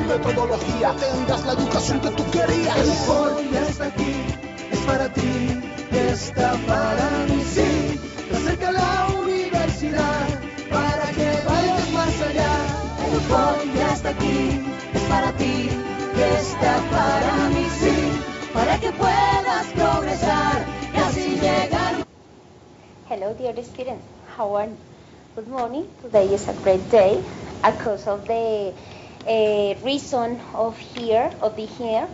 metodología, tendrás la educación que tú querías. Hoy está aquí, es para ti, está para mí, sí. Te acerca a la universidad para que vayas más allá. Hoy ya está aquí, es para ti, está para mí, sí. Para que puedas progresar y así llegar. Hello dear students, how are you? Good morning. Today is a great day because of the reason of being here.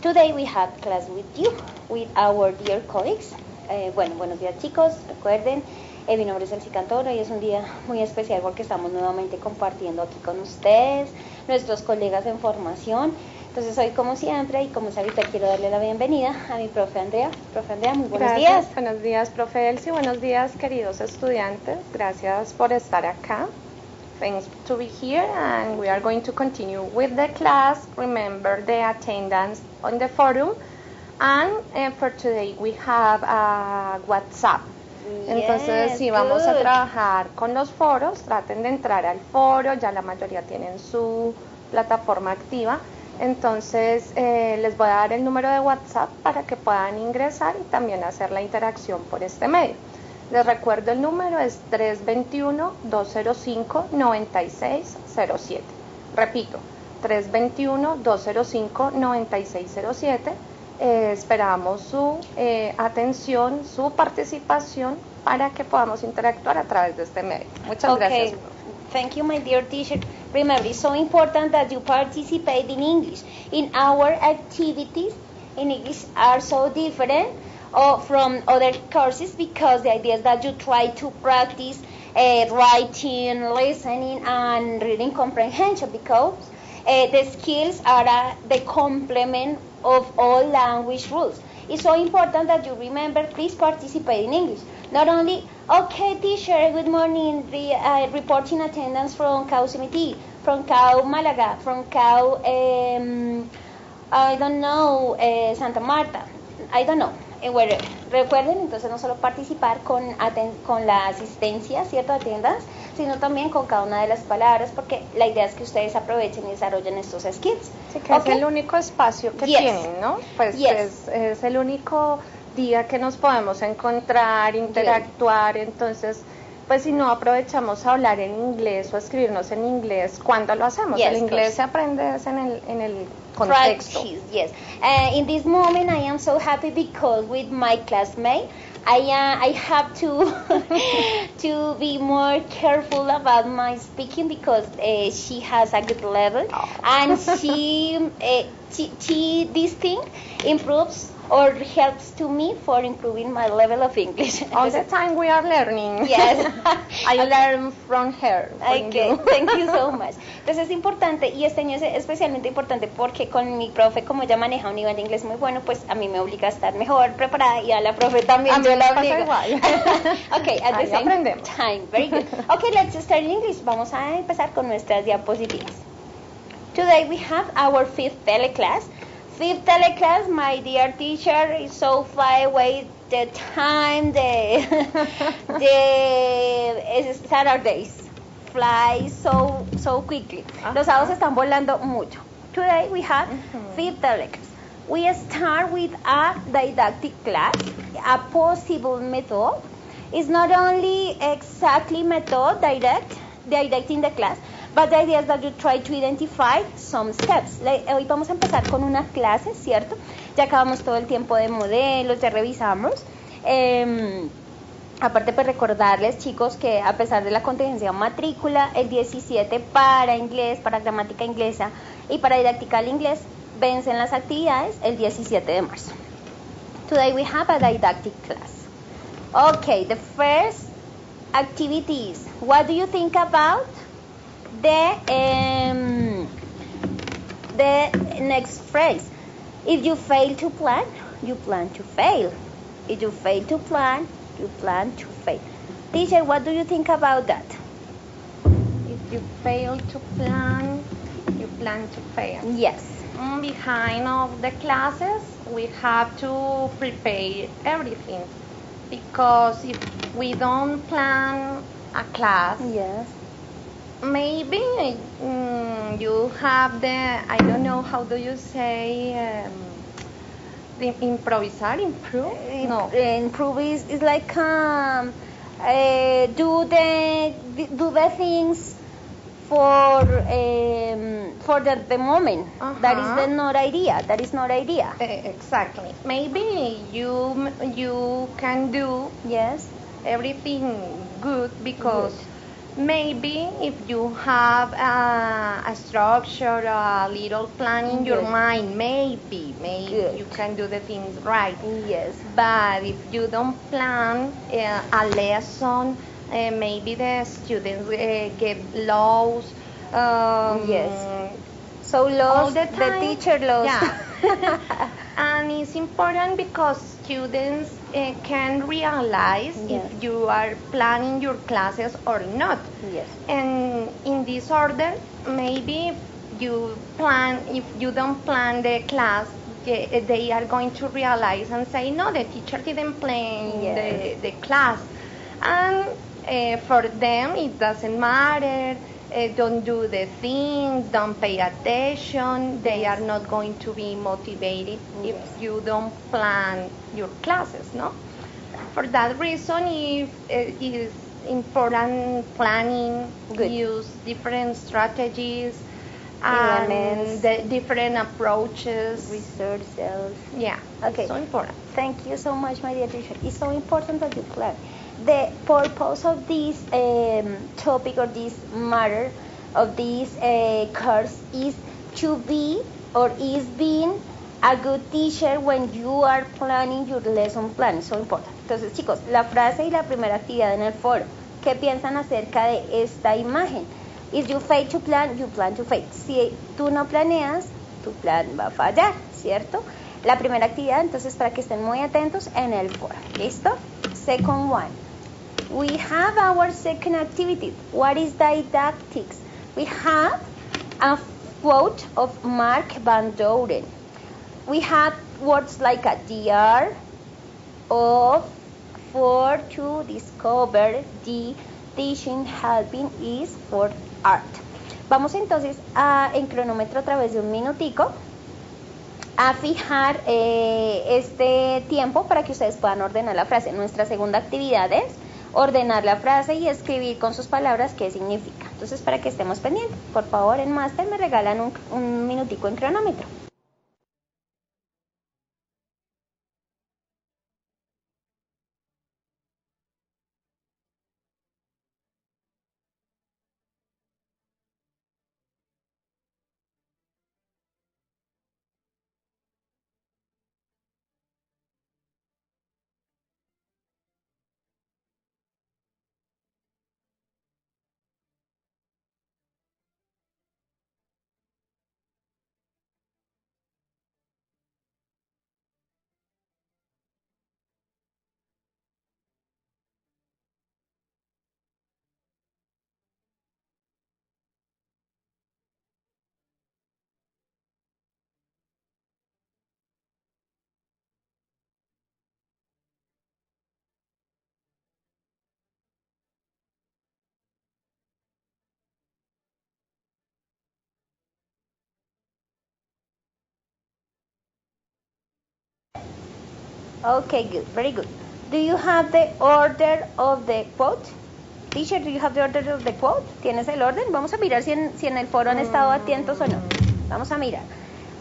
Today we have class with you, with our dear colleagues. Buenos días chicos, recuerden, mi nombre es Cecar Teleclases y es un día muy especial porque estamos nuevamente compartiendo aquí con ustedes, nuestros colegas en formación. Entonces hoy como siempre y como es habitual quiero darle la bienvenida a mi profe Andrea. Profe Andrea, muy buenos días. Buenos días, profe Elsie. Buenos días, queridos estudiantes. Gracias por estar acá. Thanks to be here, and we are going to continue with the class. Remember the attendance on the forum, and for today we have a WhatsApp. Entonces, sí, vamos a trabajar con los foros. Traten de entrar al foro, ya la mayoría tienen su plataforma activa. Entonces, les voy a dar el número de WhatsApp para que puedan ingresar y también hacer la interacción por este medio. Les recuerdo el número es 321-205-9607. Repito, 321-205-9607. Esperamos su atención, su participación para que podamos interactuar a través de este medio. Muchas gracias. Thank you, my dear teacher. Remember, it's so important that you participate in English. In our activities in English are so different from other courses because the idea is that you try to practice writing, listening, and reading comprehension because the skills are the complement of all language rules. It's so important that you remember, please participate in English. Not only, okay, teacher, good morning, reporting attendance from CAU Cemití, from CAU Málaga, from CAU, I don't know, Santa Marta, I don't know, wherever. Recuerden, entonces, no solo participar con la asistencia, ¿cierto?, attendance, sino también con cada una de las palabras, porque la idea es que ustedes aprovechen y desarrollen estos skills. Sí, que es el único espacio que tienen, ¿no? Pues es el único día que nos podemos encontrar, interactuar, entonces, pues si no aprovechamos a hablar en inglés o escribirnos en inglés, ¿cuándo lo hacemos? El inglés se aprende en el contexto. Practice, yes. In this moment I am so happy because with my classmate I have to to be more careful about my speaking because she has a good level and she this thing improves or helps to me for improving my level of English. All the time we are learning. Yes. I learn from her. Okay, thank you so much. Entonces es importante y este año es especialmente importante porque con mi profe, como ella maneja un nivel de inglés muy bueno, pues a mí me obliga a estar mejor preparada y a la profe también. A mí yo la pasa obligo. igual. Okay, at the same time. Very good. Okay, let's start in English. Vamos a empezar con nuestras diapositivas. Today we have our fifth teleclass. Fifth teleclass, my dear teacher, is so far away. The time, the Saturdays fly so quickly. Los sábados están volando mucho. Today we have fifth teleclass. We start with a didactic class, a possible method. It's not only exactly method directing the class, but the idea is that you try to identify some steps. Hoy vamos a empezar con una clase, ¿cierto? Ya acabamos todo el tiempo de modelos, ya revisamos. Aparte, pues recordarles, chicos, que a pesar de la contingencia matrícula, el 17 para inglés, para gramática inglesa y para didáctica al inglés, vencen las actividades el 17 de marzo. Today we have a didactic class. Okay, the first activities. What do you think about the next phrase? If you fail to plan, you plan to fail. If you fail to plan, you plan to fail. Teacher, what do you think about that? If you fail to plan, you plan to fail. Yes. Behind of the classes, we have to prepare everything, because if we don't plan a class, Yes. maybe You have the, I don't know, how do you say, the improvisar, improve? No. Improve is like do the things for the moment. That is the not idea. That is not idea. Exactly. Maybe you can do Yes. everything good because maybe if you have a structure, a little plan in your mind, maybe you can do the things right. Yes. But if you don't plan a lesson, maybe the students get lost. Yes. So lost, the teacher lost. Yeah. And it's important because students can realize if you are planning your classes or not. Yes. And in this order, maybe if you don't plan the class, they are going to realize and say, no, the teacher didn't plan the class. And for them, it doesn't matter. Don't do the things, don't pay attention. They are not going to be motivated if you don't plan your classes, no? For that reason, it is important planning, use different strategies, and the different approaches. Research. Yeah, okay. It's so important. Thank you so much, my dear teacher. It's so important that you plan. The purpose of this topic or this matter of this course is to be or is being a good teacher when you are planning your lesson plan. It's so important. Entonces, chicos, la frase y la primera actividad en el foro. ¿Qué piensan acerca de esta imagen? If you fail to plan, you plan to fail. Si tú no planeas, tu plan va a fallar, ¿cierto? La primera actividad, entonces, para que estén muy atentos en el foro. ¿Listo? Second one. We have our second activity. What is didactics? We have a quote of Mark Van Doren. We have words like the art of for to discover the teaching helping is for art. Vamos entonces en cronómetro a través de un minutico a fijar este tiempo para que ustedes puedan ordenar la frase. Nuestra segunda actividad es ordenar la frase y escribir con sus palabras qué significa. Entonces, para que estemos pendientes, por favor, en Master me regalan un minutico en cronómetro. Okay, good, very good. Do you have the order of the quote? Teacher, do you have the order of the quote? ¿Tienes el orden? Vamos a mirar si en el foro han estado atentos o no. Vamos a mirar.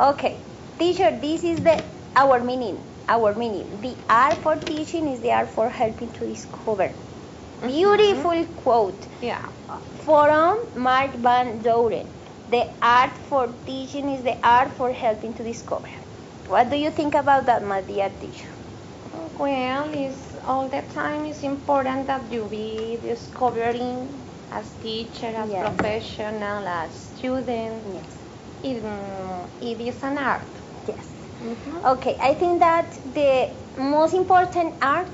Okay, teacher, this is our meaning. The art for teaching is the art for helping to discover. Beautiful quote. Yeah. From Mark Van Doren. The art for teaching is the art for helping to discover. What do you think about that, my dear teacher? Well, it's all the time it's important that you be discovering as teacher, as professional, as student. Yes. It is an art. Yes. Okay, I think that the most important art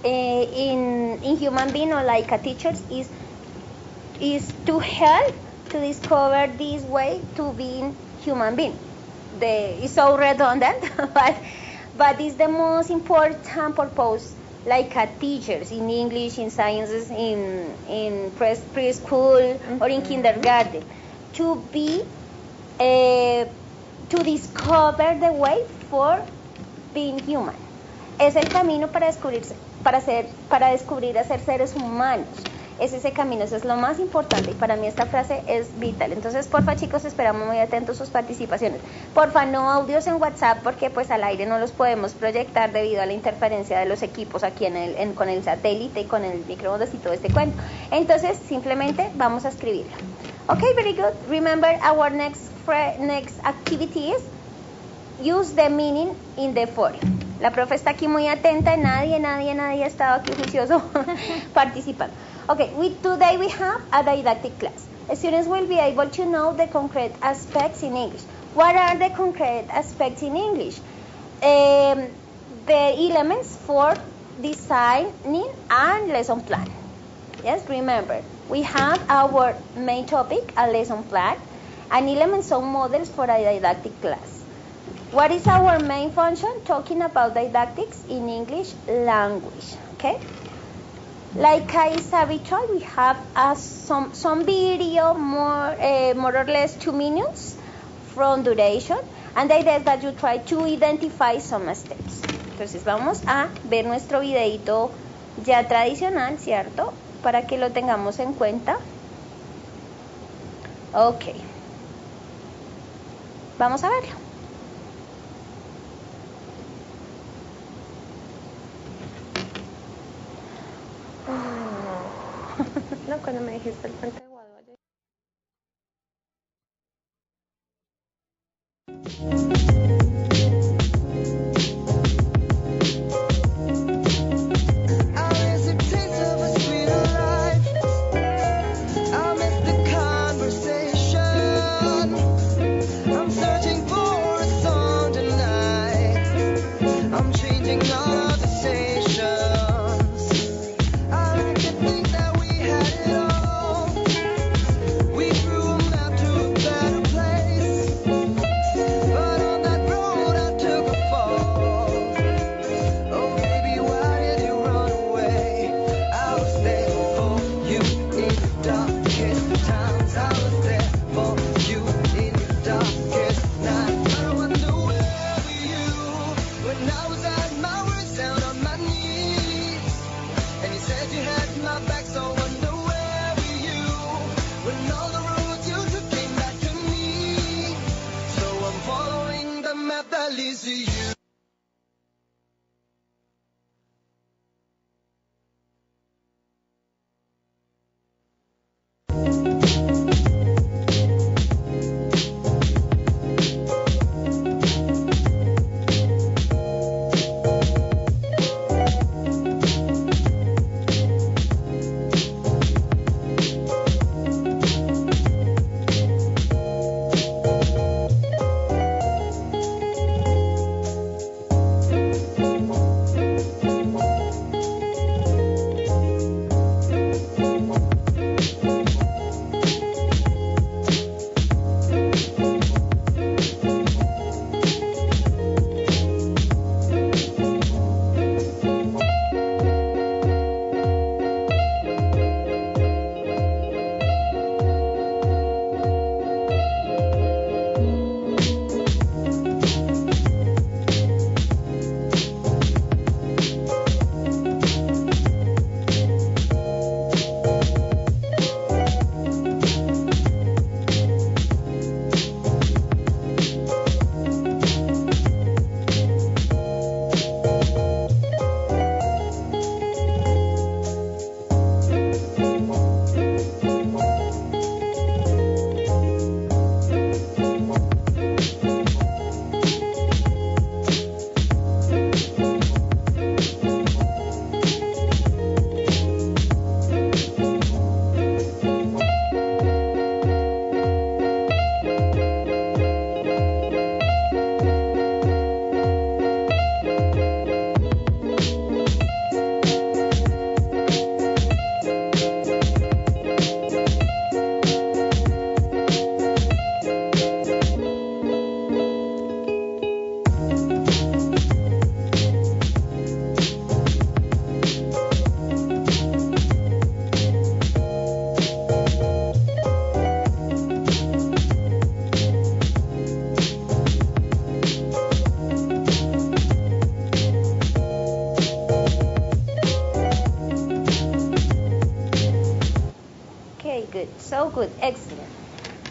in human being or like a teacher is to help to discover this way to being human being. It's so redundant, but it's the most important purpose, like a teachers in English, in sciences, in preschool or in kindergarten, to be to discover the way for being human. Es el camino para descubrirse, para descubrir a ser seres humanos. Es ese camino, eso es lo más importante y para mí esta frase es vital. Entonces, porfa chicos, esperamos muy atentos sus participaciones. Porfa, no audios en WhatsApp porque pues al aire no los podemos proyectar debido a la interferencia de los equipos aquí con el satélite y con el microondas y todo este cuento. Entonces, simplemente vamos a escribirlo. Okay, very good. Remember our next activity is use the meaning in the forum. La profe está aquí muy atenta, nadie ha estado aquí juicioso participando. Okay, today we have a didactic class. Students will be able to know the concrete aspects in English. What are the concrete aspects in English? The elements for designing and lesson plan. Yes, remember, we have our main topic, a lesson plan, and elements or models for a didactic class. What is our main function? Talking about didactics in English language, okay? Like is habitual, we have some video, more or less 2 minutes from duration, and the idea is that you try to identify some steps. Entonces vamos a ver nuestro videito ya tradicional, ¿cierto? Para que lo tengamos en cuenta. Ok. Vamos a verlo. No, cuando me dijiste el puente de Guadalupe. We grew up to a better place, but on that good, excellent.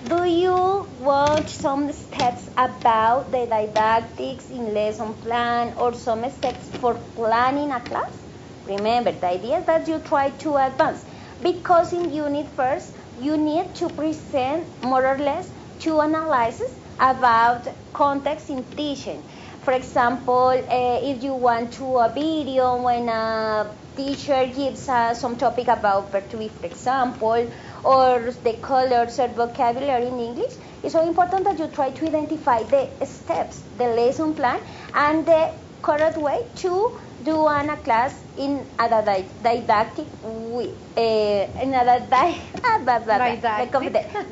Do you want some steps about the didactics in lesson plan or some steps for planning a class? Remember, the idea is that you try to advance, because in unit first, you need to present more or less two analyses about context in teaching. For example, if you want to a video when a teacher gives us some topic about verb to be, for example, or the colors or vocabulary in English, it's so important that you try to identify the steps, the lesson plan, and the correct way to do a class in a didactic way.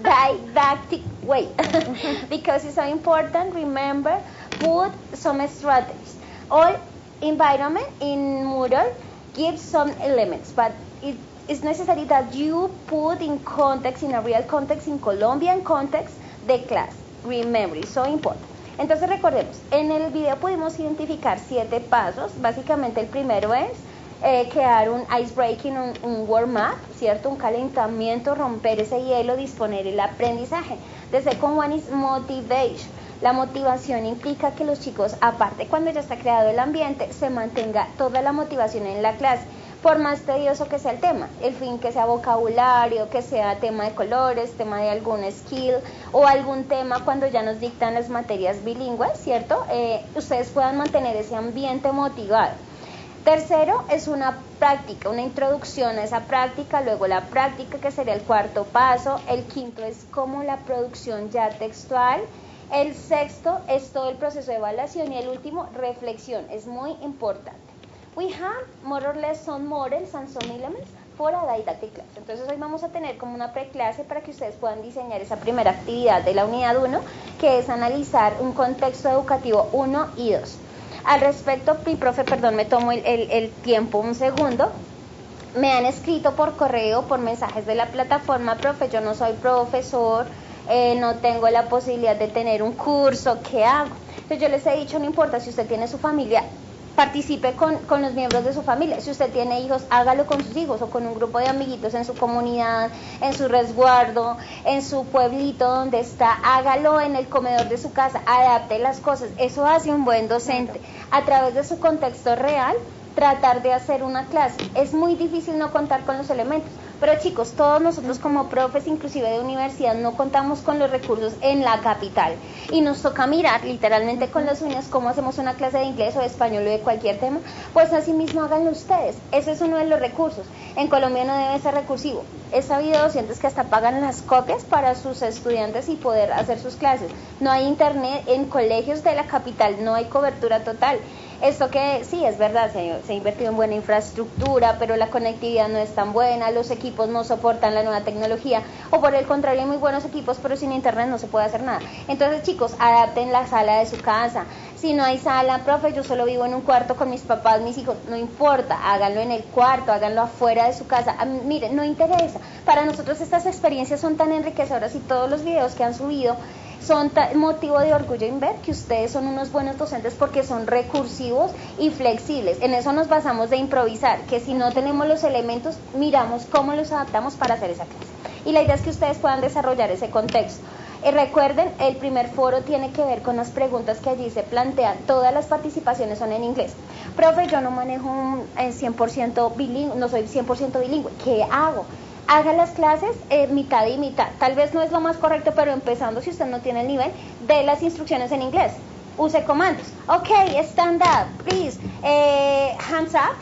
Didactic way. Because it's so important, remember, put some strategies. All environment in Moodle gives some elements, but it is necessary that you put in context, in a real context, in Colombian context, the class. Remember, it's so important. Entonces recordemos, en el video pudimos identificar 7 pasos. Básicamente el primero es crear un ice breaking, un warm up, ¿cierto? Un calentamiento, romper ese hielo, disponer el aprendizaje. The second one is motivation. La motivación implica que los chicos, aparte cuando ya está creado el ambiente, se mantenga toda la motivación en la clase, por más tedioso que sea el tema, el fin que sea vocabulario, que sea tema de colores, tema de algún skill o algún tema cuando ya nos dictan las materias bilingües, ¿cierto? Ustedes puedan mantener ese ambiente motivado. Tercero es una práctica, una introducción a esa práctica, luego la práctica que sería el cuarto paso, el quinto es como la producción ya textual, el sexto es todo el proceso de evaluación y el último, reflexión, es muy importante. We have more or less some models and some elements for a didactic class. Entonces hoy vamos a tener como una preclase para que ustedes puedan diseñar esa primera actividad de la unidad 1, que es analizar un contexto educativo 1 y 2. Al respecto, mi profe, perdón, me tomo el tiempo un segundo. Me han escrito por correo, por mensajes de la plataforma, profe, yo no soy profesor, no tengo la posibilidad de tener un curso, ¿qué hago? Entonces yo les he dicho, no importa, si usted tiene su familia, participe con los miembros de su familia. Si usted tiene hijos, hágalo con sus hijos o con un grupo de amiguitos en su comunidad, en su resguardo, en su pueblito donde está, hágalo en el comedor de su casa, adapte las cosas. Eso hace un buen docente. A través de su contexto real, tratar de hacer una clase. Es muy difícil no contar con los elementos, pero chicos, todos nosotros como profes, inclusive de universidad, no contamos con los recursos en la capital y nos toca mirar literalmente con las uñas cómo hacemos una clase de inglés o de español o de cualquier tema. Pues así mismo háganlo ustedes, ese es uno de los recursos. En Colombia no debe ser recursivo. He sabido docentes que hasta pagan las copias para sus estudiantes y poder hacer sus clases. No hay internet en colegios de la capital, no hay cobertura total. Esto que sí, es verdad, se ha invertido en buena infraestructura, pero la conectividad no es tan buena, los equipos no soportan la nueva tecnología, o por el contrario, hay muy buenos equipos, pero sin internet no se puede hacer nada. Entonces, chicos, adapten la sala de su casa. Si no hay sala, profe, yo solo vivo en un cuarto con mis papás, mis hijos, no importa, háganlo en el cuarto, háganlo afuera de su casa. Miren, no interesa. Para nosotros estas experiencias son tan enriquecedoras y todos los videos que han subido son motivo de orgullo en ver que ustedes son unos buenos docentes porque son recursivos y flexibles. En eso nos basamos de improvisar, que si no tenemos los elementos, miramos cómo los adaptamos para hacer esa clase. Y la idea es que ustedes puedan desarrollar ese contexto. Recuerden, el primer foro tiene que ver con las preguntas que allí se plantean. Todas las participaciones son en inglés. Profe, yo no manejo un 100% bilingüe, no soy 100% bilingüe. ¿Qué hago? Haga las clases mitad y mitad. Tal vez no es lo más correcto, pero empezando, si usted no tiene el nivel, de las instrucciones en inglés. Use comandos. Ok, stand up, please. Hands up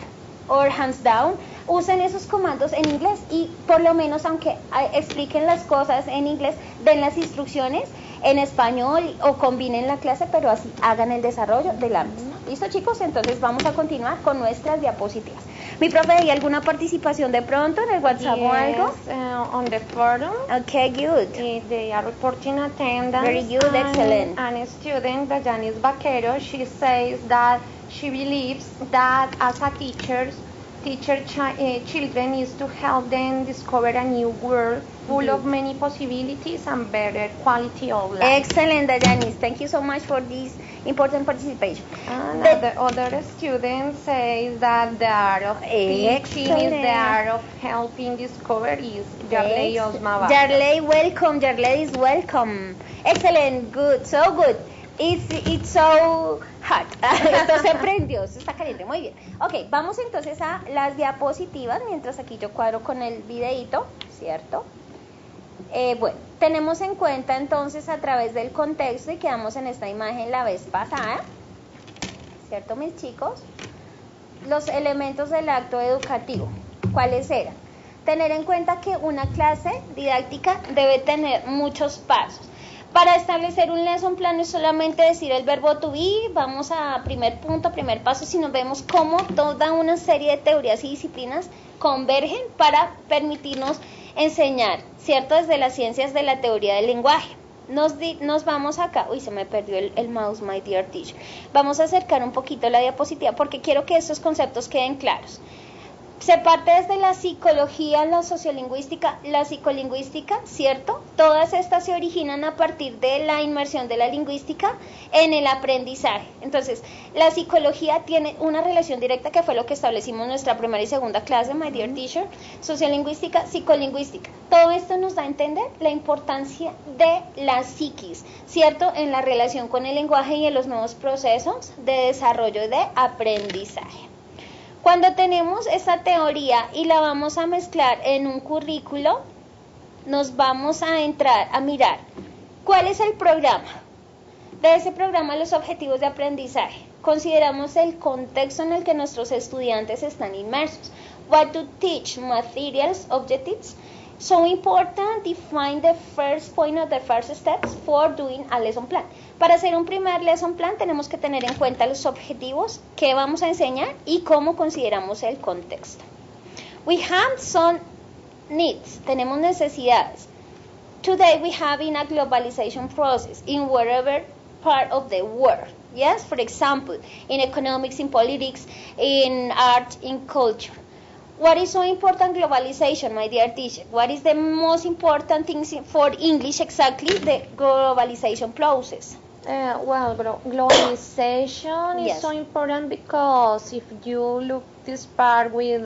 or hands down. Usen esos comandos en inglés y por lo menos, aunque expliquen las cosas en inglés, den las instrucciones en español o combinen la clase, pero así hagan el desarrollo de la misma. ¿Listo, chicos? Entonces vamos a continuar con nuestras diapositivas. Mi profe, ¿hay alguna participación de pronto en el WhatsApp o algo? On the forum. Okay, good. They are reporting attendance. Very good, excellent. And a student, Janice Vaquero, she says that she believes that as a teacher, children is to help them discover a new world full of many possibilities and better quality of life. Excellent, Janice. Thank you so much for this important participation. And the other students say that the art of teaching is the art of helping discover is Yarley Osma. Yarley, welcome. Yarley is welcome. Excellent, good, so good. It's so hot. Esto se prendió, esto está caliente, muy bien. Ok, vamos entonces a las diapositivas, mientras aquí yo cuadro con el videíto, ¿cierto? Bueno, tenemos en cuenta entonces a través del contexto y quedamos en esta imagen la vez pasada, ¿cierto, mis chicos? Los elementos del acto educativo, ¿cuáles eran? Tener en cuenta que una clase didáctica debe tener muchos pasos. Para establecer un lesson plan no es solamente decir el verbo to be, vamos a primer punto, primer paso, sino vemos cómo toda una serie de teorías y disciplinas convergen para permitirnos enseñar, ¿cierto? Desde las ciencias de la teoría del lenguaje. Nos vamos acá, uy, se me perdió el mouse, my dear teacher. Vamos a acercar un poquito la diapositiva porque quiero que estos conceptos queden claros. Se parte desde la psicología, la sociolingüística, la psicolingüística, ¿cierto? Todas estas se originan a partir de la inmersión de la lingüística en el aprendizaje. Entonces, la psicología tiene una relación directa que fue lo que establecimos en nuestra primera y segunda clase, my dear teacher, sociolingüística, psicolingüística. Todo esto nos da a entender la importancia de la psiquis, ¿cierto? En la relación con el lenguaje y en los nuevos procesos de desarrollo de aprendizaje. Cuando tenemos esta teoría y la vamos a mezclar en un currículo, nos vamos a entrar a mirar cuál es el programa. De ese programa, los objetivos de aprendizaje. Consideramos el contexto en el que nuestros estudiantes están inmersos. What to teach, materials, objectives. So important, define the first point of the first steps for doing a lesson plan. Para hacer un primer lesson plan tenemos que tener en cuenta los objetivos, qué vamos a enseñar y cómo consideramos el contexto. We have some needs, tenemos necesidades. Today we have in a globalization process in wherever part of the world. Yes, for example, in economics, in politics, in art, in culture. What is so important globalization, my dear teacher? What is the most important thing for English exactly? The globalization process. Globalization is so important because if you look this part with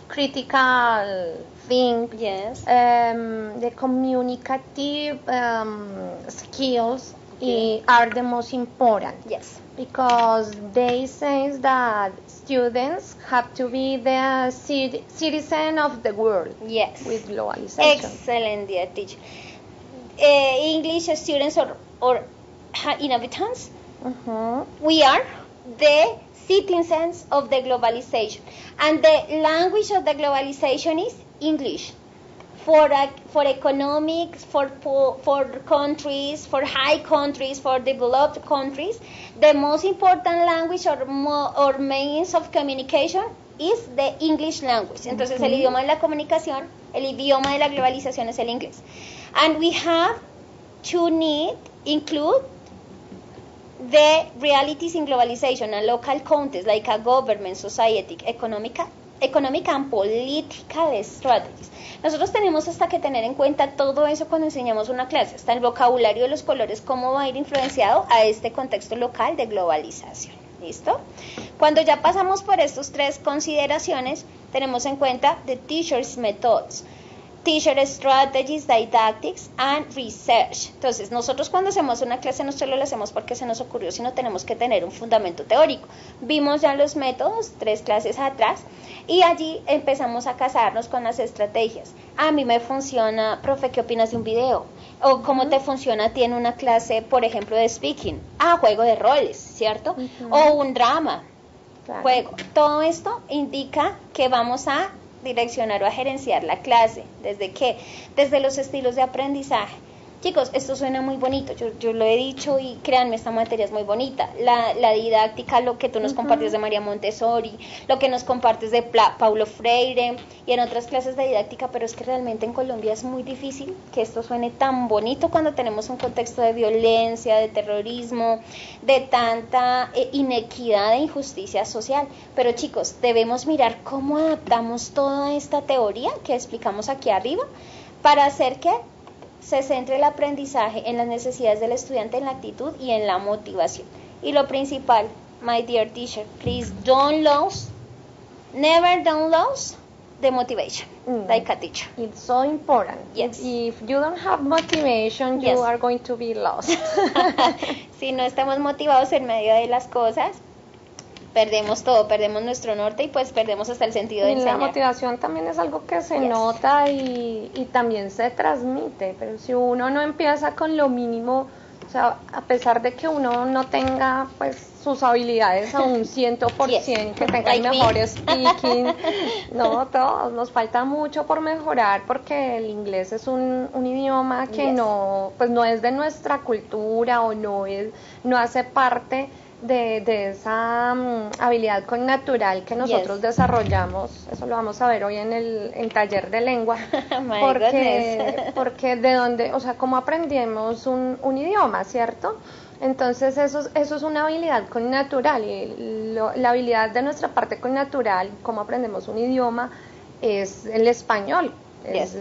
critical think, yes, the communicative skills are the most important. Yes. Because they say that students have to be the citizen of the world. Yes. With globalization. Excellent, dear teacher. English students or inhabitants, we are the citizens of the globalization. And the language of the globalization is English. For economics, for countries, for high countries, for developed countries, the most important language or means of communication is the English language. Entonces el idioma de la comunicación, el idioma de la globalización es el inglés. And we have to include the realities in globalization and local context like a government, society, economic and political strategies. Nosotros tenemos hasta que tener en cuenta todo eso cuando enseñamos una clase, hasta el vocabulario de los colores, cómo va a ir influenciado a este contexto local de globalización. ¿Listo? Cuando ya pasamos por estas tres consideraciones, tenemos en cuenta the teacher's methods, teacher strategies, didactics, and research. Entonces, nosotros cuando hacemos una clase no solo lo hacemos porque se nos ocurrió, sino tenemos que tener un fundamento teórico. Vimos ya los métodos 3 clases atrás y allí empezamos a casarnos con las estrategias. A mí me funciona, profe, ¿qué opinas de un video? O cómo te funciona a ti en una clase, por ejemplo, de speaking. Juego de roles, ¿cierto? O un drama, claro. Juego. Todo esto indica que vamos a direccionar o a gerenciar la clase. ¿Desde qué? Desde los estilos de aprendizaje. Chicos, esto suena muy bonito, yo lo he dicho y créanme, esta materia es muy bonita. La didáctica, lo que tú nos compartes de María Montessori, lo que nos compartes de Paulo Freire y en otras clases de didáctica, pero es que realmente en Colombia es muy difícil que esto suene tan bonito cuando tenemos un contexto de violencia, de terrorismo, de tanta inequidad e injusticia social. Pero chicos, debemos mirar cómo adaptamos toda esta teoría que explicamos aquí arriba para hacer que se centre el aprendizaje en las necesidades del estudiante, en la actitud y en la motivación. Y lo principal, my dear teacher, please never don't lose the motivation, like a teacher. It's so important. Yes. If you don't have motivation, you are going to be lost. Si no estamos motivados en medio de las cosas, perdemos todo, perdemos nuestro norte y pues perdemos hasta el sentido de enseñar. La motivación también es algo que se nota y también se transmite, pero si uno no empieza con lo mínimo, o sea, a pesar de que uno no tenga pues sus habilidades a un 100%, que tenga el mejor speaking, no, todos, nos falta mucho por mejorar porque el inglés es un idioma que no es de nuestra cultura o no hace parte de esa habilidad connatural que nosotros desarrollamos. Eso lo vamos a ver hoy en el taller de lengua. porque de dónde, o sea, cómo aprendemos un idioma, ¿cierto? Entonces eso es una habilidad connatural y la habilidad de nuestra parte connatural, cómo aprendemos un idioma, es el español. Es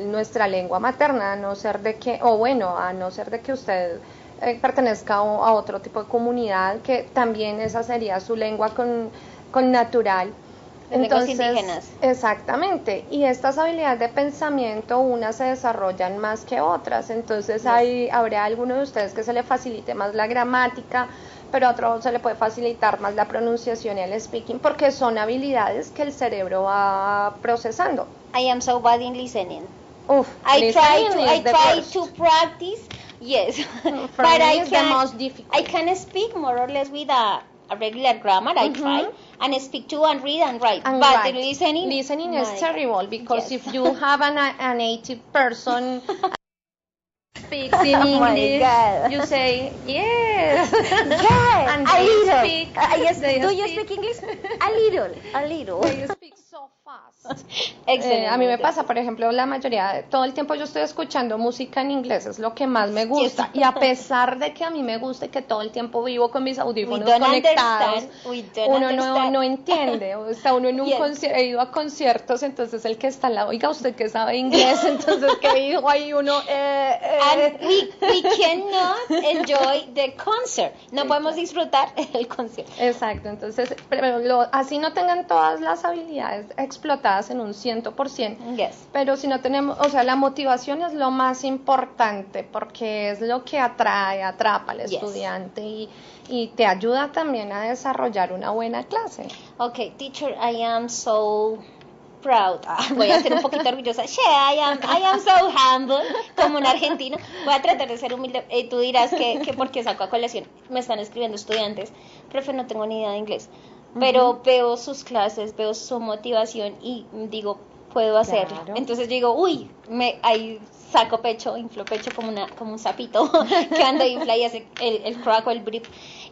nuestra lengua materna, a no ser de que usted pertenezca a otro tipo de comunidad, que también esa sería su lengua con natural. Entonces, lenguas indígenas. Exactamente, y estas habilidades de pensamiento unas se desarrollan más que otras, entonces habrá alguno de ustedes que se le facilite más la gramática, pero a otro se le puede facilitar más la pronunciación y el speaking, porque son habilidades que el cerebro va procesando. I am so bad in listening. I try to practice. Yes, for me it's the most difficult. I can speak more or less with a regular grammar. I try and speak to and read and write. But listening is terrible because if you have a native person speaks in English, you say yes, and they a little. Speak, do you speak English? A little. They speak so fast. A mí me pasa, por ejemplo, todo el tiempo yo estoy escuchando música en inglés, es lo que más me gusta. Y a pesar de que a mí me gusta y que todo el tiempo vivo con mis audífonos conectados, uno no entiende. O está uno en un he ido a conciertos, entonces el que está al lado, oiga, usted que sabe inglés, entonces ¿qué dijo ahí uno? And we cannot enjoy the concert. No podemos disfrutar el concierto. Exacto, entonces, pero así no tengan todas las habilidades explotadas en un 100%, pero si no tenemos, o sea, la motivación es lo más importante porque es lo que atrapa al estudiante y te ayuda también a desarrollar una buena clase. Okay, teacher, I am so proud. Voy a ser un poquito orgullosa. I am so humble, como un argentino. Voy a tratar de ser humilde. Tú dirás que porque saco a colación. Me están escribiendo estudiantes. Profe, no tengo ni idea de inglés. Pero veo sus clases, veo su motivación y digo, puedo hacerlo. Claro. Entonces digo, ahí saco pecho, inflo pecho como un sapito que anda infla y hace el crack o el brip.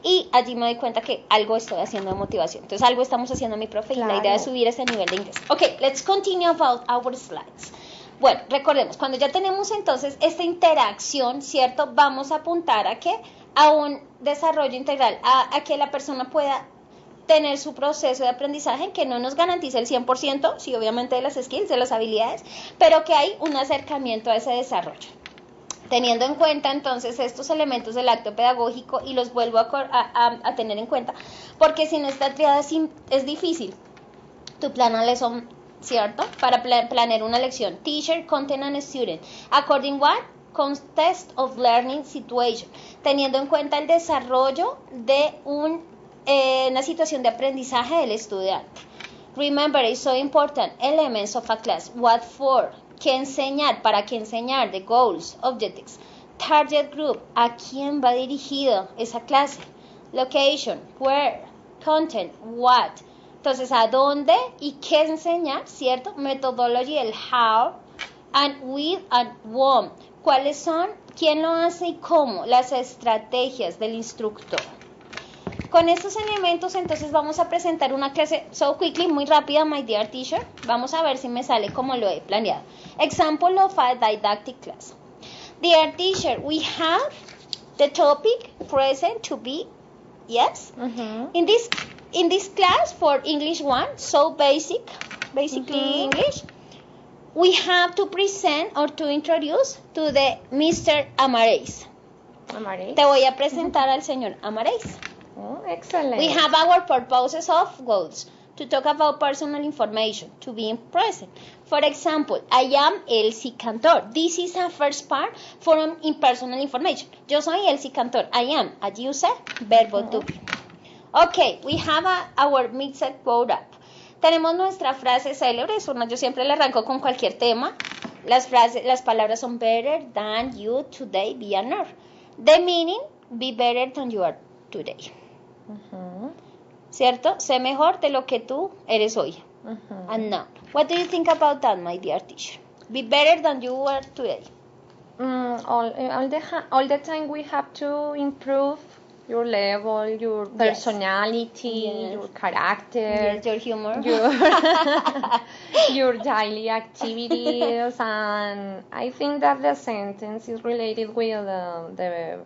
Y allí me doy cuenta que algo estoy haciendo de motivación. Entonces algo estamos haciendo mi profe y la idea es subir ese nivel de inglés. Ok, let's continue about our slides. Bueno, recordemos, cuando ya tenemos entonces esta interacción, ¿cierto? Vamos a apuntar a un desarrollo integral, a que la persona pueda tener su proceso de aprendizaje que no nos garantiza el 100%, sí, obviamente de las skills, de las habilidades, pero que hay un acercamiento a ese desarrollo. Teniendo en cuenta entonces estos elementos del acto pedagógico y los vuelvo a tener en cuenta, porque sin esta triada es difícil. Tu plan a lesson, ¿cierto? Para planear una lección. Teacher, content and student. According what? Context of learning situation. Teniendo en cuenta el desarrollo de una situación de aprendizaje del estudiante. Remember, it's so important. Elements of a class. What for? ¿Qué enseñar? ¿Para qué enseñar? The goals, objectives. Target group. ¿A quién va dirigido esa clase? Location. Where? Content. What? Entonces, ¿a dónde y qué enseñar? ¿Cierto? Methodology, el how. And with and when. ¿Cuáles son? ¿Quién lo hace y cómo? Las estrategias del instructor. Con estos elementos, entonces vamos a presentar una clase so quickly, muy rápida, my dear teacher. Vamos a ver si me sale como lo he planeado. Example of a didactic class. Dear teacher, we have the topic present to be, yes? In this class for English 1, so basically English, we have to present or to introduce to the Mr. Amareis. Te voy a presentar al señor Amareis. Oh, excellent. We have our purposes of goals to talk about personal information, to be present. For example, I am Elsie Cantor. This is a first part from personal information. Yo soy Elsie Cantor. I am, as you said, verbo to be. Okay, we have our mixed quote up. Tenemos nuestra frase célebre, yo siempre le arranco con cualquier tema. Las palabras son better than you today, be an hour. The meaning, be better than you are today. ¿Cierto? Sé mejor de lo que tú eres hoy. And now, what do you think about that, my dear teacher? Be better than you are today. All the time we have to improve your level, your personality, your character, your humor, your daily activities, and I think that the sentence is related with the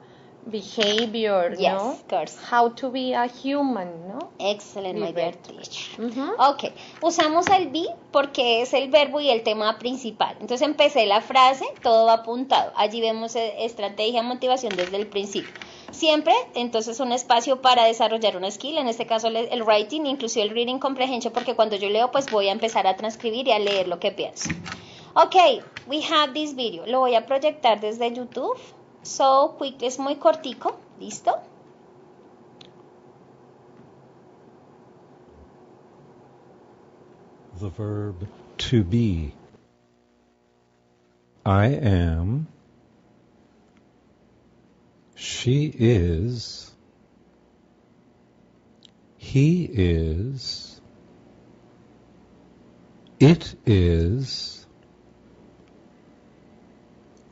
behavior, yes, no? Of course. How to be a human, no? Excellent, my dear teacher. Ok, usamos el be porque es el verbo y el tema principal. Entonces empecé la frase, todo va apuntado. Allí vemos estrategia, motivación desde el principio. Siempre, entonces, un espacio para desarrollar una skill, en este caso el writing, inclusive el reading comprehension, porque cuando yo leo, pues voy a empezar a transcribir y a leer lo que pienso. Ok, we have this video. Lo voy a proyectar desde YouTube. So quick, es muy cortico. ¿Listo? The verb to be. I am. She is. He is. It is.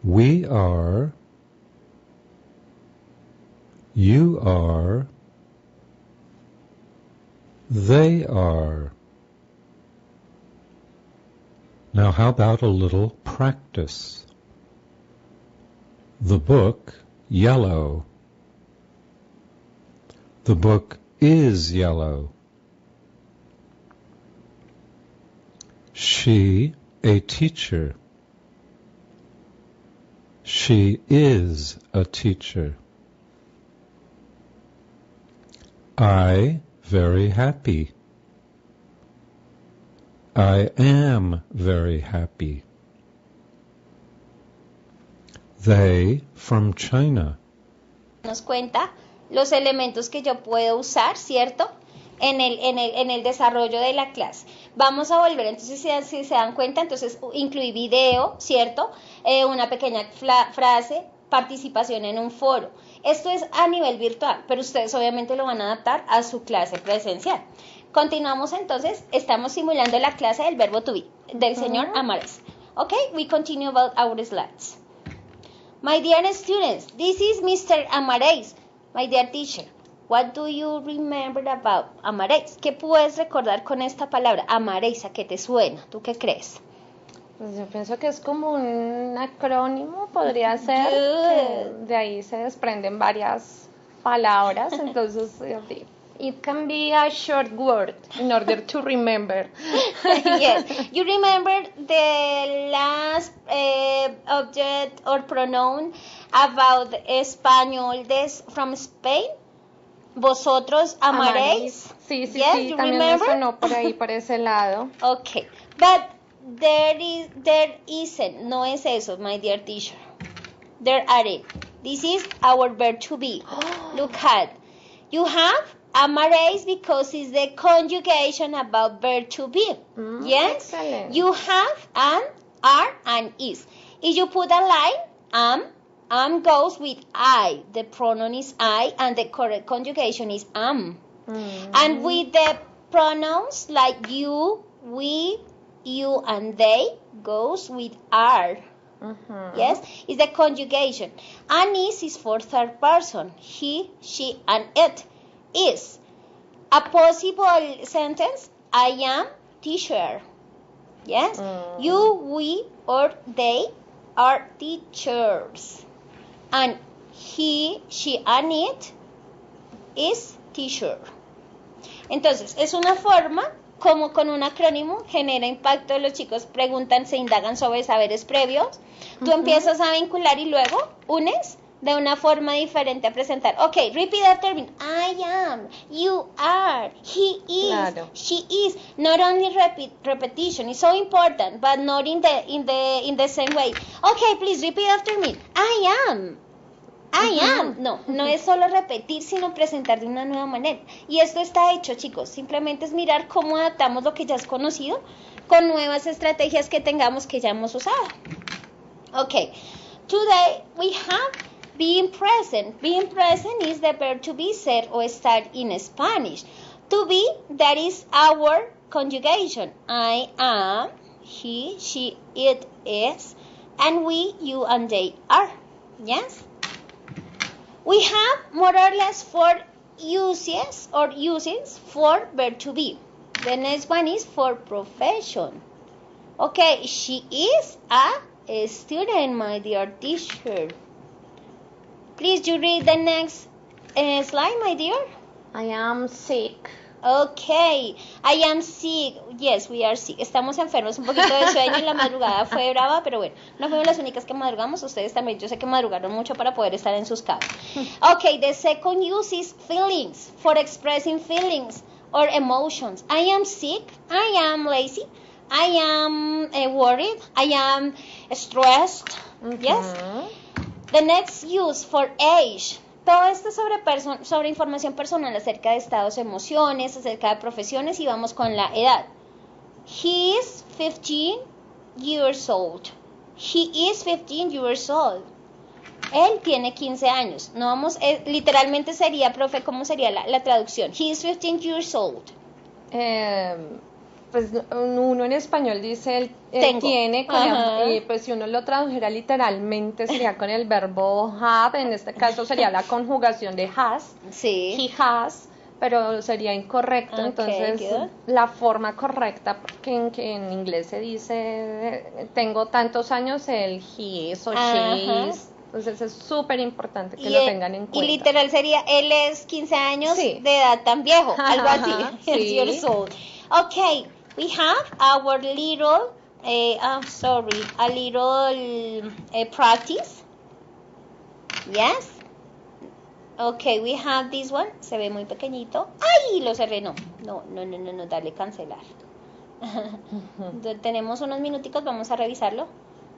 We are. You are. They are. Now how about a little practice? The book, yellow. The book is yellow. She, a teacher. She is a teacher. I, very happy. I am very happy. They, from China. Nos cuenta los elementos que yo puedo usar, ¿cierto? En el desarrollo de la clase. Vamos a volver, entonces si se dan cuenta, entonces incluí video, ¿cierto? Una pequeña frase, participación en un foro. Esto es a nivel virtual, pero ustedes obviamente lo van a adaptar a su clase presencial. Continuamos entonces, estamos simulando la clase del verbo to be, del señor Amareis. Okay, we continue about our slides. My dear students, this is Mr. Amareis. My dear teacher, what do you remember about Amareis? ¿Qué puedes recordar con esta palabra? Amareis, ¿a qué te suena? ¿Tú qué crees? Pues yo pienso que es como un acrónimo, podría ser, que de ahí se desprenden varias palabras, entonces it can be a short word in order to remember. Yes, you remember the last object or pronoun about español from Spain? ¿Vosotros amaréis? Sí, yes, sí, también me sonó por ahí, por ese lado. Okay, but there isn't, no es eso, my dear teacher. There aren't. This is our verb to be. Look at, you have amaréis because it's the conjugation about verb to be. Yes? Excellent. You have an, are, and is. If you put a line, goes with I. The pronoun is I, and the correct conjugation is am. And with the pronouns like you, we, you, and they, goes with are. Yes, is the conjugation. An is for third person. He, she, and it is. A possible sentence, I am teacher. Yes, you, we, or they are teachers. And he, she, and it is teacher. Entonces, es una forma como con un acrónimo genera impacto. Los chicos preguntan, se indagan sobre saberes previos. Tú empiezas a vincular y luego unes de una forma diferente a presentar. Okay, repeat after me. I am, you are, he is, claro. She is. Not only repetition is so important, but not in the same way. Okay, please repeat after me. I am. No es solo repetir, sino presentar de una nueva manera. Y esto está hecho, chicos. Simplemente es mirar cómo adaptamos lo que ya es conocido con nuevas estrategias que tengamos que ya hemos usado. Okay, today we have being present. Being present is the verb to be, ser o estar in Spanish. To be, that is our conjugation. I am, he, she, it is, and we, you, and they are. Yes? We have more or less 4 uses or usings for verb to be. The next one is for profession. Okay, she is a student, my dear teacher. Please, you read the next slide, my dear. I am sick. Okay, I am sick. Yes, we are sick. Estamos enfermos, un poquito de sueño en la madrugada fue brava, pero bueno, no fuimos las únicas que madrugamos. Ustedes también, yo sé que madrugaron mucho para poder estar en sus camas. Okay, the second use is feelings, for expressing feelings or emotions. I am sick, I am lazy, I am worried, I am stressed. Yes. The next use for age. Todo esto sobre información personal acerca de estados, emociones, acerca de profesiones, y vamos con la edad. He is 15 years old. He is 15 years old. Él tiene 15 años. No vamos, literalmente sería, profe, ¿cómo sería la traducción? He is 15 years old. Pues uno en español dice tiene, y pues si uno lo tradujera literalmente sería con el verbo have, en este caso sería la conjugación de has, sí. He has, pero sería incorrecto, entonces good. La forma correcta, porque en inglés se dice tengo tantos años, el he is o she is. Entonces es súper importante que lo tengan en cuenta. Y literal sería, él es 15 años de edad tan viejo, algo así, sí. Years old. Okay, we have our little, a little practice. Yes. Okay, we have this one. Se ve muy pequeñito. ¡Ay! Lo cerré. No, dale cancelar. Tenemos unos minuticos, vamos a revisarlo.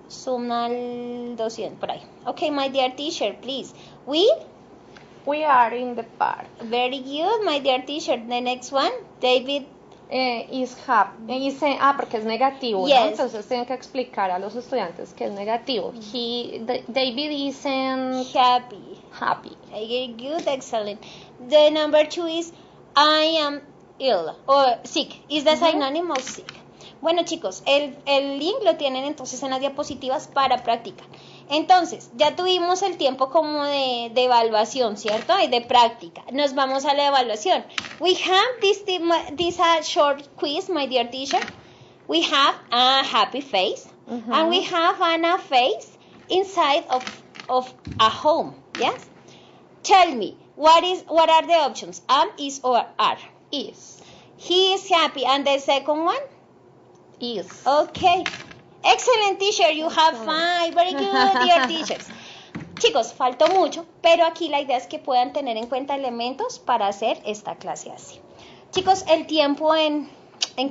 Zoom al 200, por ahí. Okay, my dear teacher, please. We are in the park. Very good, my dear teacher. The next one, David. Is happy. Dice, porque es negativo, yes. ¿no? Entonces tienen que explicar a los estudiantes que es negativo. David isn't happy. Very good, excellent. The number 2 is I am ill or sick. Is the synonym of sick. Bueno, chicos, el link lo tienen entonces en las diapositivas para practicar. Entonces, ya tuvimos el tiempo como de evaluación, ¿cierto? Y de práctica. Nos vamos a la evaluación. We have this short quiz, my dear teacher. We have a happy face. And we have a face inside of a home. Yes? Tell me, what are the options? Am, is, or are? Is. He is happy. And the second one? Is. Okay. Excellent, teacher. You have 5. Very good, dear teachers. Chicos, faltó mucho, pero aquí la idea es que puedan tener en cuenta elementos para hacer esta clase así. Chicos, el tiempo en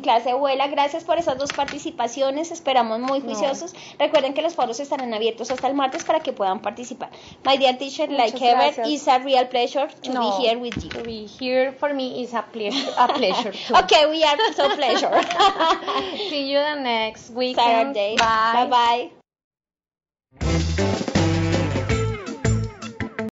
clase vuela. Gracias por esas 2 participaciones. Esperamos muy juiciosos. Recuerden que los foros estarán abiertos hasta el martes para que puedan participar. My dear teacher, muchas like ever, gracias. It's a real pleasure to be here with you. To be here for me is a pleasure too. Okay, we are so pleasure. See you the next weekend. Saturday. Bye. Bye-bye.